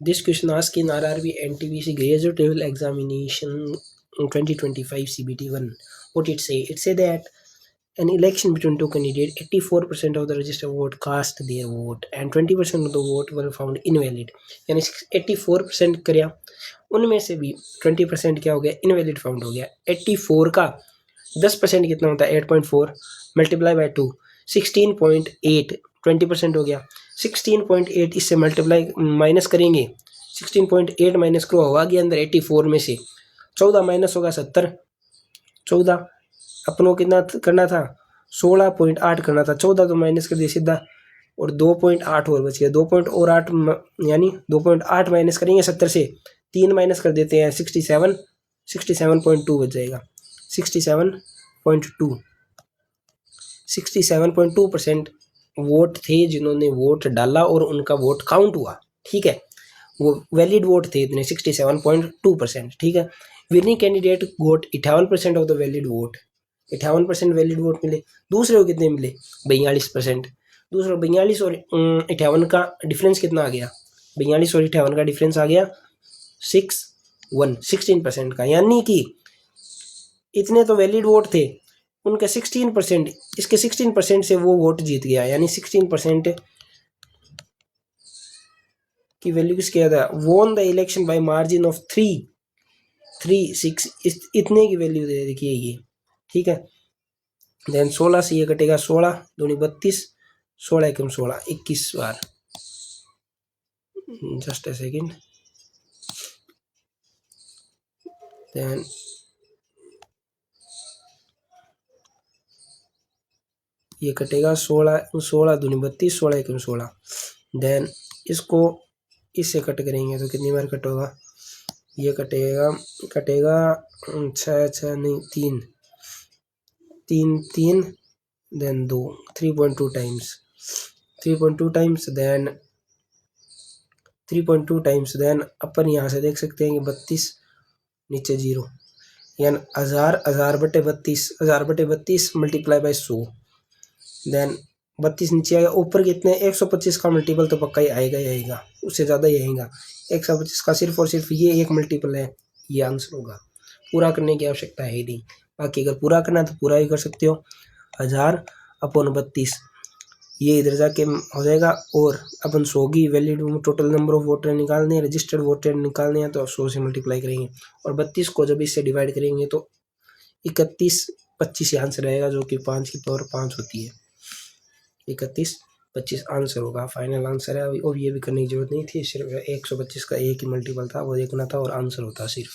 This question asked in RRB NTPC Graduate Level Examination 2025 CBT1. What it say? It say that an election between two candidates, 84% of the registered vote cast their vote and 20% of the vote were found invalid. यानी 84% कराया, उनमें से भी 20% क्या हो गया, invalid found हो गया. 84 का 10% कितना होता है, 8.4 मल्टीप्लाई बाय 2, 16.8. 20% हो गया, 16.8 इससे मल्टीप्लाई माइनस करेंगे, 16.8 माइनस करो, होगा गया अंदर 84 में से 14 माइनस होगा 70. 14 अपनों कितना करना था, 16.8 करना था, 14 तो माइनस कर दिया सीधा, और 2.8 और बच गया. 2.8 यानी 2.8 माइनस करेंगे 70 से, 3 माइनस कर देते हैं, 67.2 बच जाएगा. 67.2 67.2% वोट थे जिन्होंने वोट डाला और उनका वोट काउंट हुआ. ठीक है, वो वैलिड वोट थे इतने 67.2%. ठीक है. Winning candidate got 58% of the valid vote. 58% valid vote मिले. दूसरे को कितने मिले, 42%. दूसरा 42 और 58 का डिफरेंस कितना आ गया, 42 और 58 का डिफरेंस आ गया 16% का. यानी कि इतने तो वैलिड वोट थे, उनका 16%, इसके 16% से वो वोट जीत गया. यानी 16% की वैल्यू किसके था, won the election bye margin of 3.36, इतने की वैल्यू दे देखिए ये. ठीक है. देन 16 से ये कटेगा, 16 दूनी 32, 16 एकम 16, 21 बार. Just a second. देन ये कटेगा 16 दूनी 32, 16 एकम 16. देन इसको इससे कट करेंगे तो कितनी बार कट होगा, ये कटेगा 6 नहीं 3 then 2, 3.2 times, 3.2 times. Then 3.2 times. Then अपन यहाँ से देख सकते हैं कि 32 नीचे 0, यानी 1000 बटे 32 मल्टीप्लाई बाय 100. देन 32 नीचे आएगा, ऊपर कितने 125 का मल्टीपल तो पक्का ही आएगा, उससे ज़्यादा ही आएगा. 125 का सिर्फ और सिर्फ ये एक मल्टीपल है, ये आंसर होगा. पूरा करने की आवश्यकता है ही नहीं. बाकी अगर पूरा करना है तो पूरा ही कर सकते हो. 1000/32 ये इधर जाके हो जाएगा. और अपन 100 की valid total number of voter निकालने हैं, रजिस्टर्ड वोटर निकालने हैं, तो 100 से मल्टीप्लाई करेंगे. और 32 को जब इससे डिवाइड करेंगे तो 31/25 आंसर आएगा, जो कि 5 की पावर 5 होती है. 31/25 आंसर होगा, फाइनल आंसर है. और ये भी करने की जरूरत नहीं थी, सिर्फ 125 का एक ही मल्टीपल था, वो देखना था और आंसर होता सिर्फ.